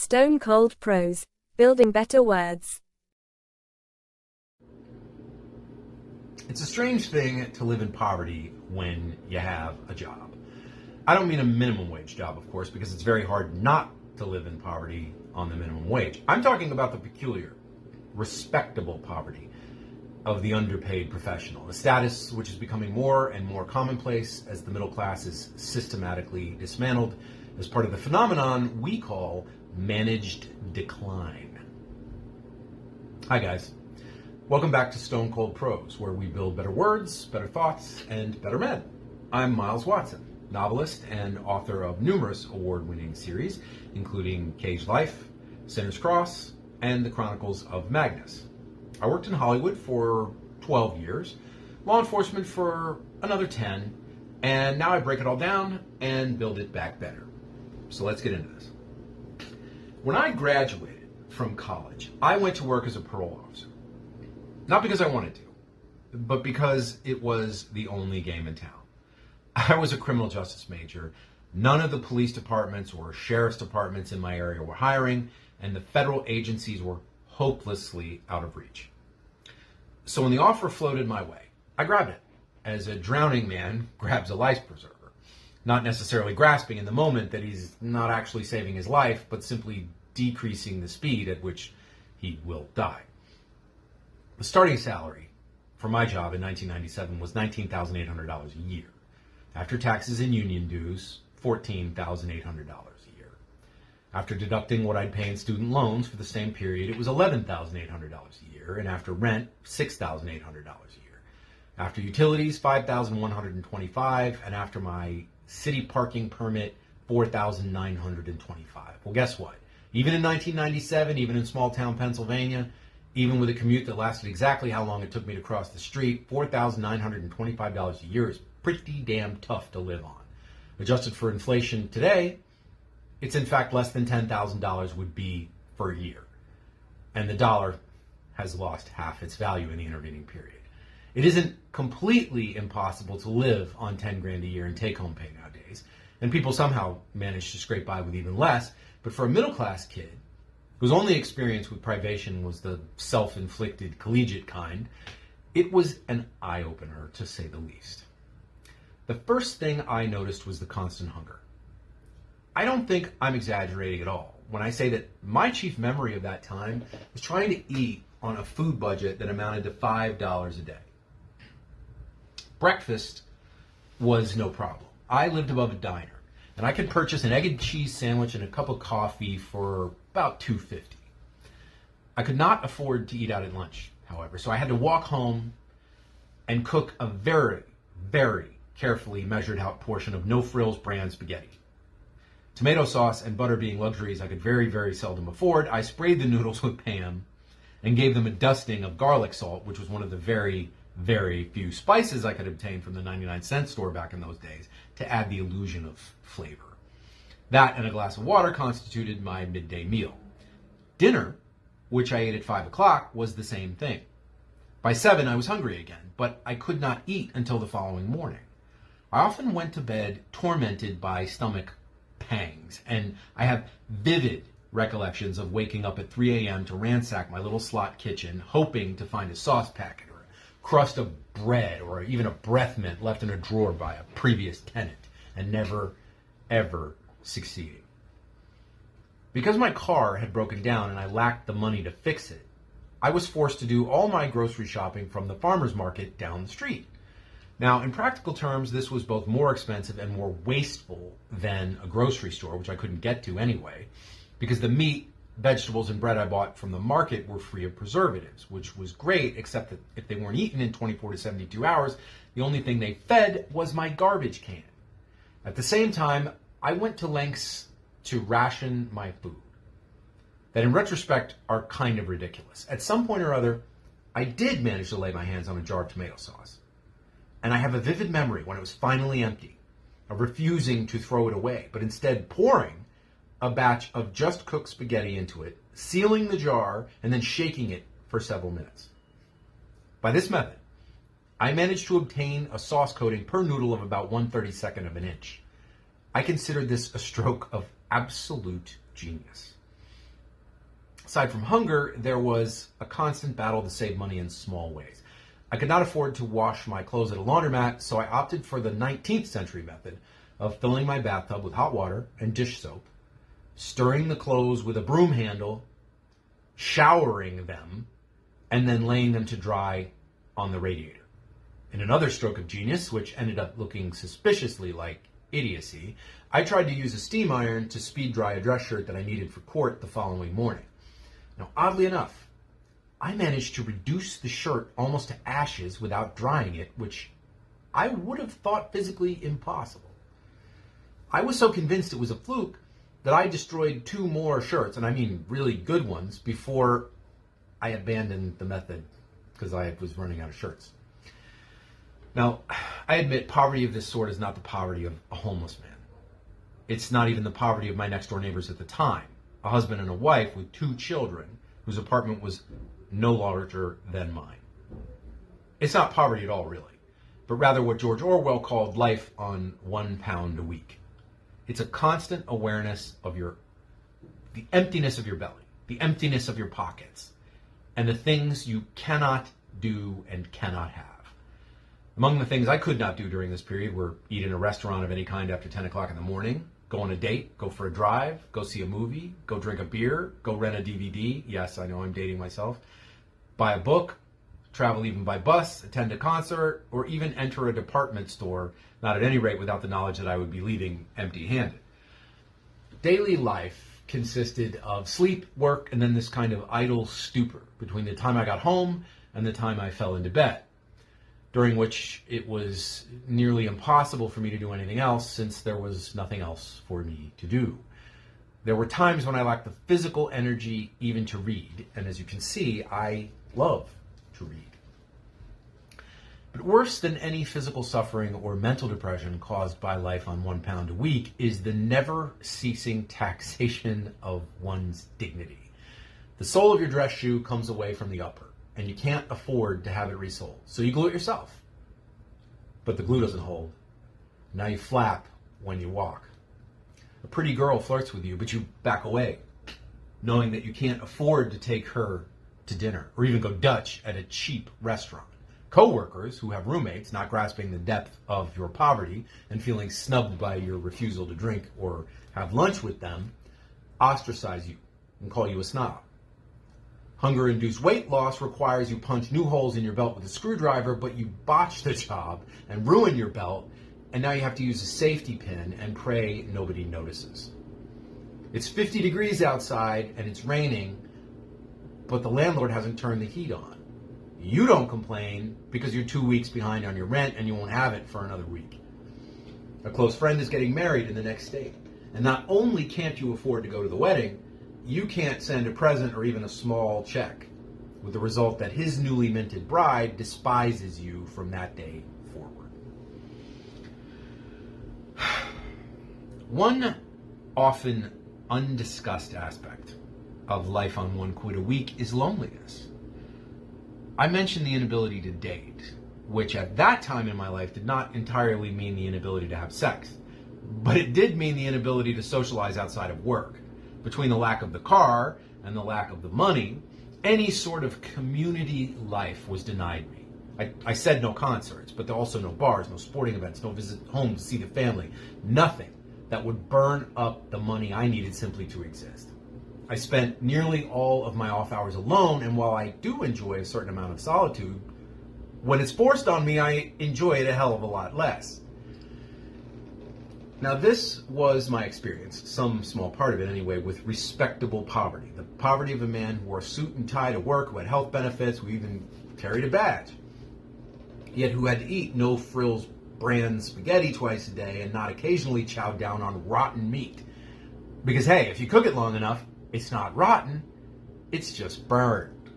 Stone Cold Prose. Building better words. It's a strange thing to live in poverty when you have a job. I don't mean a minimum wage job, of course, because it's very hard not to live in poverty on the minimum wage. I'm talking about the peculiar, respectable poverty of the underpaid professional, a status which is becoming more and more commonplace as the middle class is systematically dismantled as part of the phenomenon we call managed decline. Hi guys, welcome back to Stone Cold Prose, where we build better words, better thoughts, and better men. I'm Miles Watson, novelist and author of numerous award-winning series, including Cage Life, Sinner's Cross, and The Chronicles of Magnus. I worked in Hollywood for 12 years, law enforcement for another 10, and now I break it all down and build it back better. So let's get into this. When I graduated from college, I went to work as a parole officer. Not because I wanted to, but because it was the only game in town. I was a criminal justice major. None of the police departments or sheriff's departments in my area were hiring, and the federal agencies were hopelessly out of reach. So when the offer floated my way, I grabbed it, as a drowning man grabs a life preserver, not necessarily grasping in the moment that he's not actually saving his life, but simply decreasing the speed at which he will die. The starting salary for my job in 1997 was $19,800 a year. After taxes and union dues, $14,800 a year. After deducting what I'd pay in student loans for the same period, it was $11,800 a year, and after rent, $6,800 a year. After utilities, $5,125, and after my city parking permit, $4,925. Well, guess what? Even in 1997, even in small town Pennsylvania, even with a commute that lasted exactly how long it took me to cross the street, $4,925 a year is pretty damn tough to live on. Adjusted for inflation today, it's in fact less than $10,000 would be for a year. And the dollar has lost half its value in the intervening period. It isn't completely impossible to live on 10 grand a year in take-home pay nowadays, and people somehow manage to scrape by with even less. But for a middle-class kid whose only experience with privation was the self-inflicted collegiate kind, it was an eye-opener, to say the least. The first thing I noticed was the constant hunger. I don't think I'm exaggerating at all when I say that my chief memory of that time was trying to eat on a food budget that amounted to $5 a day. Breakfast was no problem. I lived above a diner, and I could purchase an egg and cheese sandwich and a cup of coffee for about $2.50. I could not afford to eat out at lunch, however, so I had to walk home and cook a very, very carefully measured out portion of No Frills brand spaghetti. Tomato sauce and butter being luxuries I could very, very seldom afford, I sprayed the noodles with Pam and gave them a dusting of garlic salt, which was one of the very, very few spices I could obtain from the 99-cent store back in those days to add the illusion of flavor. That and a glass of water constituted my midday meal. Dinner, which I ate at 5 o'clock, was the same thing. By 7, I was hungry again, but I could not eat until the following morning. I often went to bed tormented by stomach pangs, and I have vivid recollections of waking up at 3 a.m. to ransack my little slot kitchen, hoping to find a sauce packet or a crust of bread or even a breath mint left in a drawer by a previous tenant, and never, ever succeeding. Because my car had broken down and I lacked the money to fix it, I was forced to do all my grocery shopping from the farmer's market down the street. Now, in practical terms, this was both more expensive and more wasteful than a grocery store, which I couldn't get to anyway, because the meat, vegetables, and bread I bought from the market were free of preservatives, which was great, except that if they weren't eaten in 24 to 72 hours, the only thing they fed was my garbage can. At the same time, I went to lengths to ration my food that in retrospect are kind of ridiculous. At some point or other, I did manage to lay my hands on a jar of tomato sauce. And I have a vivid memory when it was finally empty, of refusing to throw it away, but instead pouring a batch of just cooked spaghetti into it, sealing the jar, and then shaking it for several minutes. By this method, I managed to obtain a sauce coating per noodle of about 1/32 of an inch. I considered this a stroke of absolute genius. Aside from hunger, there was a constant battle to save money in small ways. I could not afford to wash my clothes at a laundromat, so I opted for the 19th century method of filling my bathtub with hot water and dish soap, stirring the clothes with a broom handle, showering them, and then laying them to dry on the radiator. In another stroke of genius, which ended up looking suspiciously like idiocy, I tried to use a steam iron to speed dry a dress shirt that I needed for court the following morning. Now, oddly enough, I managed to reduce the shirt almost to ashes without drying it, which I would have thought physically impossible. I was so convinced it was a fluke that I destroyed 2 more shirts, and I mean really good ones, before I abandoned the method because I was running out of shirts. Now, I admit poverty of this sort is not the poverty of a homeless man. It's not even the poverty of my next door neighbors at the time, a husband and a wife with 2 children whose apartment was no larger than mine. It's not poverty at all, really, but rather what George Orwell called life on £1 a week. It's a constant awareness of the emptiness of your belly, the emptiness of your pockets, and the things you cannot do and cannot have. Among the things I could not do during this period were eat in a restaurant of any kind after 10 o'clock in the morning, go on a date, go for a drive, go see a movie, go drink a beer, go rent a DVD. Yes, I know I'm dating myself. Buy a book, travel even by bus, attend a concert, or even enter a department store, not at any rate without the knowledge that I would be leaving empty-handed. Daily life consisted of sleep, work, and then this kind of idle stupor between the time I got home and the time I fell into bed, during which it was nearly impossible for me to do anything else since there was nothing else for me to do. There were times when I lacked the physical energy even to read, and as you can see, I love to read. But worse than any physical suffering or mental depression caused by life on £1 a week is the never-ceasing taxation of one's dignity. The sole of your dress shoe comes away from the upper, and you can't afford to have it resoled. So you glue it yourself. But the glue doesn't hold. Now you flap when you walk. A pretty girl flirts with you, but you back away, knowing that you can't afford to take her to dinner or even go Dutch at a cheap restaurant. Co-workers who have roommates, not grasping the depth of your poverty and feeling snubbed by your refusal to drink or have lunch with them, ostracize you and call you a snob. Hunger-induced weight loss requires you punch new holes in your belt with a screwdriver, but you botch the job and ruin your belt, and now you have to use a safety pin and pray nobody notices. It's 50 degrees outside and it's raining, but the landlord hasn't turned the heat on. You don't complain because you're 2 weeks behind on your rent and you won't have it for another week. A close friend is getting married in the next state, and not only can't you afford to go to the wedding, you can't send a present or even a small check, with the result that his newly minted bride despises you from that day forward. One often undiscussed aspect of life on £1 a week is loneliness. I mentioned the inability to date, which at that time in my life did not entirely mean the inability to have sex, but it did mean the inability to socialize outside of work. Between the lack of the car and the lack of the money, any sort of community life was denied me. I said no concerts, but there are also no bars, no sporting events, no visit home to see the family, nothing that would burn up the money I needed simply to exist. I spent nearly all of my off hours alone, and while I do enjoy a certain amount of solitude, when it's forced on me, I enjoy it a hell of a lot less. Now, this was my experience, some small part of it anyway, with respectable poverty. The poverty of a man who wore a suit and tie to work, who had health benefits, who even carried a badge, yet who had to eat no-frills brand spaghetti twice a day and not occasionally chow down on rotten meat. Because, hey, if you cook it long enough, it's not rotten, it's just burned.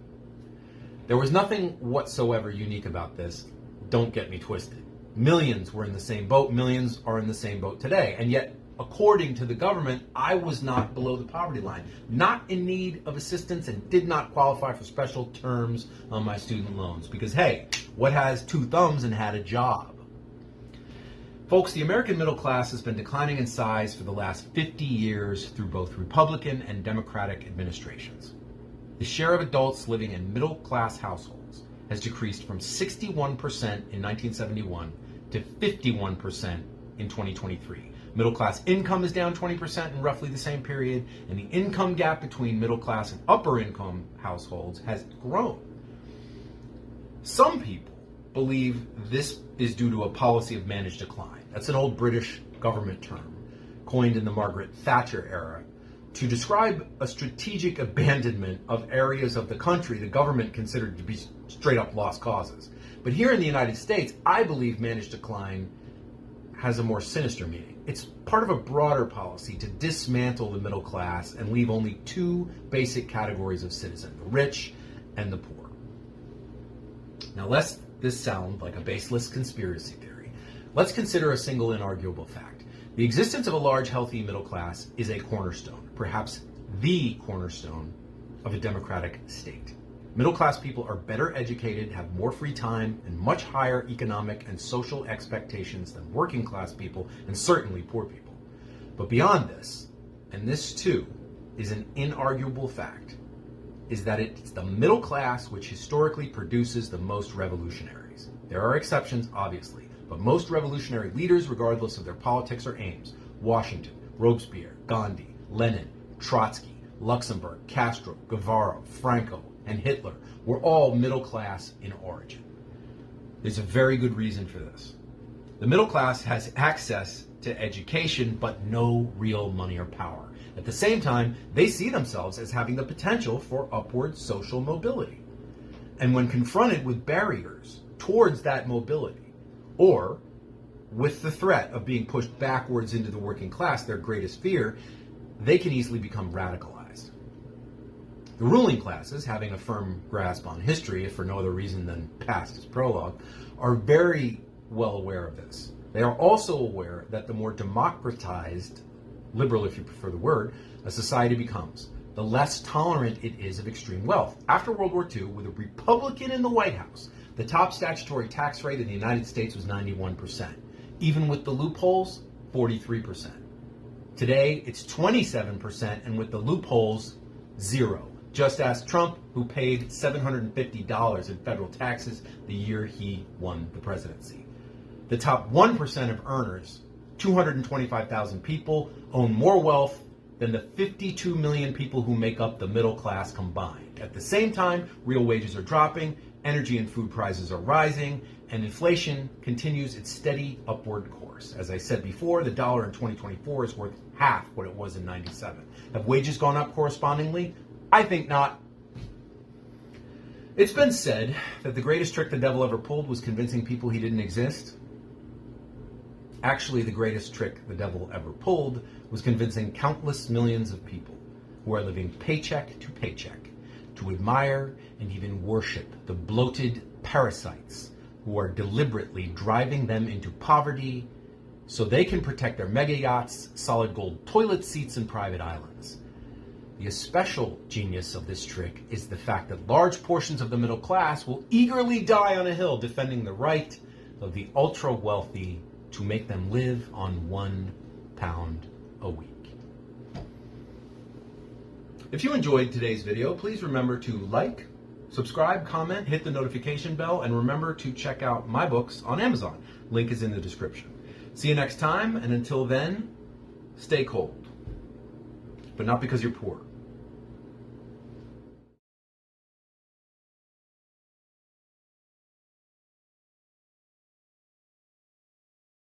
There was nothing whatsoever unique about this. Don't get me twisted. Millions were in the same boat. Millions are in the same boat today. And yet, according to the government, I was not below the poverty line, not in need of assistance, and did not qualify for special terms on my student loans. Because, hey, what has 2 thumbs and had a job? Folks, the American middle class has been declining in size for the last 50 years through both Republican and Democratic administrations. the share of adults living in middle-class households has decreased from 61% in 1971 to 51% in 2023. Middle-class income is down 20% in roughly the same period, and the income gap between middle-class and upper-income households has grown. Some people believe this is due to a policy of managed decline. That's an old British government term coined in the Margaret Thatcher era to describe a strategic abandonment of areas of the country the government considered to be straight up lost causes. But here in the United States, I believe managed decline has a more sinister meaning. It's part of a broader policy to dismantle the middle class and leave only two basic categories of citizen, the rich and the poor. Now, lest this sound like a baseless conspiracy theory, let's consider a single inarguable fact. The existence of a large, healthy middle class is a cornerstone, perhaps the cornerstone of a democratic state. Middle-class people are better educated, have more free time, and much higher economic and social expectations than working-class people, and certainly poor people. But beyond this, and this too is an inarguable fact, is that it's the middle class which historically produces the most revolutionaries. There are exceptions, obviously, but most revolutionary leaders, regardless of their politics or aims, Washington, Robespierre, Gandhi, Lenin, Trotsky, Luxembourg, Castro, Guevara, Franco, and Hitler were all middle class in origin. There's a very good reason for this. The middle class has access to education, but no real money or power. At the same time, they see themselves as having the potential for upward social mobility. And when confronted with barriers towards that mobility, or with the threat of being pushed backwards into the working class, their greatest fear, they can easily become radicalized. The ruling classes, having a firm grasp on history, if for no other reason than past as prologue, are very well aware of this. They are also aware that the more democratized, liberal if you prefer the word, a society becomes, the less tolerant it is of extreme wealth. After World War II, with a Republican in the White House, the top statutory tax rate in the United States was 91%. Even with the loopholes, 43%. Today, it's 27%, and with the loopholes, 0. Just ask Trump, who paid $750 in federal taxes the year he won the presidency. The top 1% of earners, 225,000 people, own more wealth than the 52 million people who make up the middle class combined. At the same time, real wages are dropping, energy and food prices are rising, and inflation continues its steady upward course. As I said before, the dollar in 2024 is worth half what it was in '97. Have wages gone up correspondingly? I think not. It's been said that the greatest trick the devil ever pulled was convincing people he didn't exist. Actually, the greatest trick the devil ever pulled was convincing countless millions of people who are living paycheck to admire and even worship the bloated parasites who are deliberately driving them into poverty so they can protect their mega yachts, solid gold toilet seats, and private islands. The especial genius of this trick is the fact that large portions of the middle class will eagerly die on a hill defending the right of the ultra-wealthy to make them live on £1 a week. If you enjoyed today's video, please remember to like, subscribe, comment, hit the notification bell, and remember to check out my books on Amazon. Link is in the description. See you next time, and until then, stay cold. But not because you're poor.